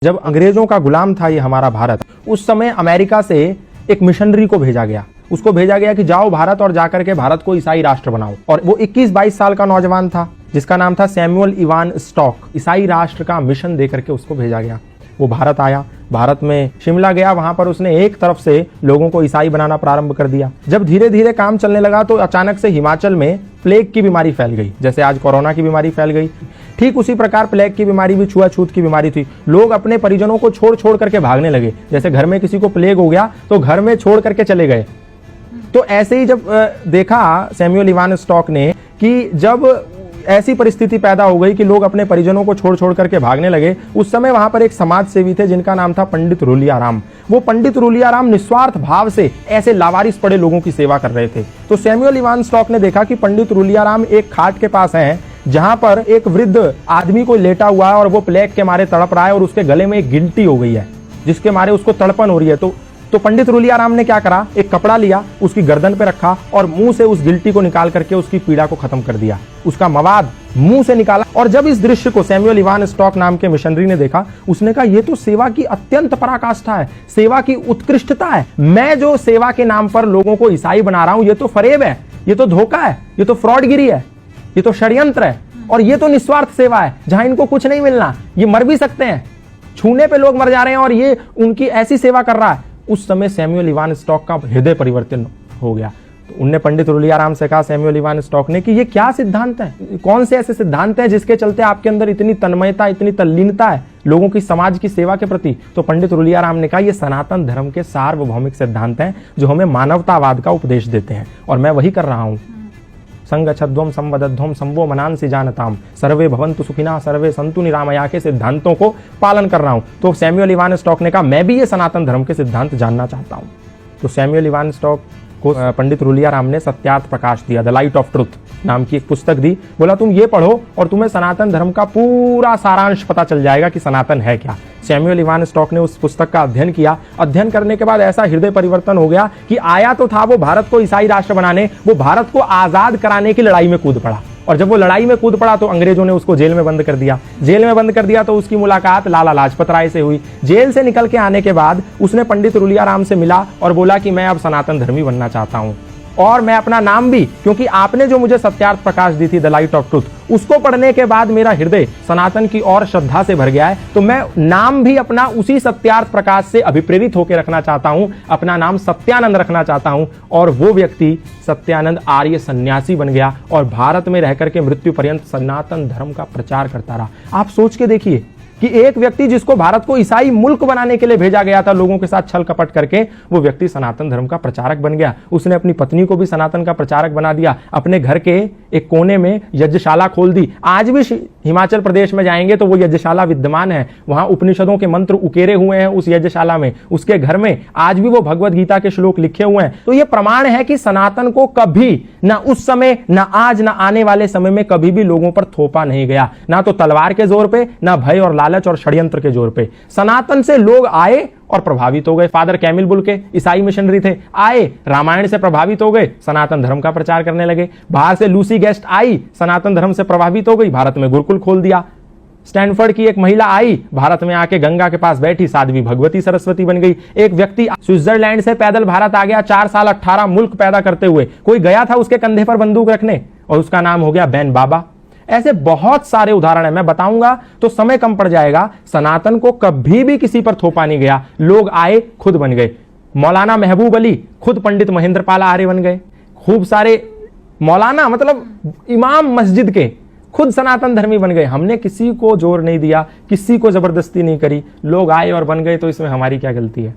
जब अंग्रेजों का गुलाम था ये हमारा भारत, उस समय अमेरिका से एक मिशनरी को भेजा गया। उसको भेजा गया कि जाओ भारत और जाकर के भारत को ईसाई राष्ट्र बनाओ। और वो 21-22 साल का नौजवान था जिसका नाम था सैमुअल इवान स्टॉक। ईसाई राष्ट्र का मिशन देकर के उसको भेजा गया। वो भारत आया, भारत में शिमला गया, वहां पर उसने एक तरफ से लोगों को ईसाई बनाना प्रारंभ कर दिया। जब धीरे धीरे काम चलने लगा तो अचानक से हिमाचल में प्लेग की बीमारी फैल गई। जैसे आज कोरोना की बीमारी फैल गई, ठीक उसी प्रकार प्लेग की बीमारी भी छुआछूत की बीमारी थी। लोग अपने परिजनों को छोड़ छोड़ करके भागने लगे। जैसे घर में किसी को प्लेग हो गया तो घर में छोड़ करके चले गए। तो ऐसे ही जब देखा सैमुअल इवान स्टॉक ने कि जब ऐसी परिस्थिति पैदा हो गई कि लोग अपने परिजनों को छोड़ छोड़ करके भागने लगे, उस समय वहां पर एक समाज सेवी थे जिनका नाम था पंडित रूलियाराम। वो पंडित रूलियाराम निस्वार्थ भाव से ऐसे लावारिस पड़े लोगों की सेवा कर रहे थे। तो सैमुअल इवान स्टॉक ने देखा कि पंडित रूलियाराम एक खाट के पास हैं जहां पर एक वृद्ध आदमी को लेटा हुआ है और वो प्लेग के मारे तड़प रहा है और उसके गले में एक गिल्टी हो गई है जिसके मारे उसको तड़पन हो रही है। तो पंडित रूलियाराम ने क्या करा, एक कपड़ा लिया, उसकी गर्दन पे रखा और मुंह से उस गिल्टी को निकाल करके उसकी पीड़ा को खत्म कर दिया। उसका मवाद मुंह से निकाला। और जब इस दृश्य को सैमुअल इवान स्टॉक नाम के मिशनरी ने देखा, उसने कहा ये तो सेवा की अत्यंत पराकाष्ठा है, सेवा की उत्कृष्टता है। मैं जो सेवा के नाम पर लोगों को ईसाई बना रहा हूं, ये तो फरेब है, ये तो धोखा है, ये तो फ्रॉडगिरी है, ये तो षड्यंत्र है और ये तो निस्वार्थ सेवा है जहां इनको कुछ नहीं मिलना। ये मर भी सकते हैं, छूने पे लोग मर जा रहे हैं और ये उनकी ऐसी सेवा कर रहा है। उस समय सैमुअल इवान स्टॉक का हृदय परिवर्तन हो गया। तो उनने पंडित रूलियाराम से कहा, सैमुअल इवान स्टॉक ने, कि ये क्या सिद्धांत है, कौन से ऐसे सिद्धांत हैं जिसके चलते आपके अंदर इतनी तन्मयता, इतनी तल्लीनता है लोगों की समाज की सेवा के प्रति। तो पंडित रूलियाराम ने कहा, ये सनातन धर्म के सार्वभौमिक सिद्धांत हैं जो हमें मानवतावाद का उपदेश देते हैं और मैं वही कर रहा हूं। संगच्छध्वम संवदध्वम संवो मनांसि जानताम सर्वे भवन्तु सुखिनः सर्वे सन्तु निरामया के सिद्धांतों को पालन कर रहा हूं। तो सैमुअल इवान स्टॉक ने कहा, मैं भी ये सनातन धर्म के सिद्धांत जानना चाहता हूं। तो सैमुअल इवान स्टॉक को पंडित रूलियाराम ने सत्यार्थ प्रकाश दिया, द लाइट ऑफ ट्रुथ नाम की एक पुस्तक दी। बोला तुम ये पढ़ो और तुम्हें सनातन धर्म का पूरा सारांश पता चल जाएगा कि सनातन है क्या। सैमुअल इवान स्टॉक ने उस पुस्तक का अध्ययन किया। अध्ययन करने के बाद ऐसा हृदय परिवर्तन हो गया कि आया तो था वो भारत को ईसाई राष्ट्र बनाने, वो भारत को आजाद कराने की लड़ाई में कूद पड़ा। और जब वो लड़ाई में कूद पड़ा तो अंग्रेजों ने उसको जेल में बंद कर दिया। जेल में बंद कर दिया तो उसकी मुलाकात लाला लाजपत राय से हुई। जेल से निकल के आने के बाद उसने पंडित रूलियाराम से मिला और बोला कि मैं अब सनातन धर्मी बनना चाहता हूं और मैं अपना नाम भी, क्योंकि आपने जो मुझे सत्यार्थ प्रकाश दी थी, द लाइट ऑफ ट्रुथ, उसको पढ़ने के बाद मेरा हृदय सनातन की और श्रद्धा से भर गया है। तो मैं नाम भी अपना उसी सत्यार्थ प्रकाश से अभिप्रेरित होकर रखना चाहता हूं। अपना नाम सत्यानंद रखना चाहता हूं। और वो व्यक्ति सत्यानंद आर्य सन्यासी बन गया और भारत में रहकर के मृत्यु पर्यंत सनातन धर्म का प्रचार करता रहा। आप सोच के देखिए कि एक व्यक्ति जिसको भारत को ईसाई मुल्क बनाने के लिए भेजा गया था लोगों के साथ छल कपट करके, वो व्यक्ति सनातन धर्म का प्रचारक बन गया। उसने अपनी पत्नी को भी सनातन का प्रचारक बना दिया। अपने घर के एक कोने में यज्ञशाला खोल दी। आज भी हिमाचल प्रदेश में जाएंगे तो वो यज्ञशाला विद्यमान है। वहां उपनिषदों के मंत्र उकेरे हुए हैं उस यज्ञशाला में। उसके घर में आज भी वो भगवत गीता के श्लोक लिखे हुए हैं। तो ये प्रमाण है कि सनातन को कभी ना उस समय, ना आज, ना आने वाले समय में कभी भी लोगों पर थोपा नहीं गया। ना तो तलवार के जोर पे, ना भय और लालच और षड्यंत्र के जोर पे। सनातन से लोग आए और प्रभावित हो गए। फादर कैमिल बुल के ईसाई मिशनरी थे, आए, रामायण से प्रभावित हो गए, सनातन धर्म का प्रचार करने लगे। बाहर से लूसी गेस्ट आई, सनातन धर्म से प्रभावित हो गई, भारत में गुरुकुल खोल दिया। स्टैनफोर्ड की एक महिला आई, भारत में आके गंगा के पास बैठी, साध्वी भगवती सरस्वती बन गई। एक व्यक्ति स्विट्जरलैंड से पैदल भारत आ गया, 4 साल 18 मुल्क पैदा करते हुए। कोई गया था उसके कंधे पर बंदूक रखने और उसका नाम हो गया बैन बाबा। ऐसे बहुत सारे उदाहरण है, मैं बताऊंगा तो समय कम पड़ जाएगा। सनातन को कभी भी किसी पर थोपा नहीं गया। लोग आए, खुद बन गए। मौलाना महबूब अली खुद पंडित महेंद्र पाल आर्य बन गए। खूब सारे मौलाना, मतलब इमाम मस्जिद के, खुद सनातन धर्मी बन गए। हमने किसी को जोर नहीं दिया, किसी को जबरदस्ती नहीं करी, लोग आए और बन गए। तो इसमें हमारी क्या गलती है?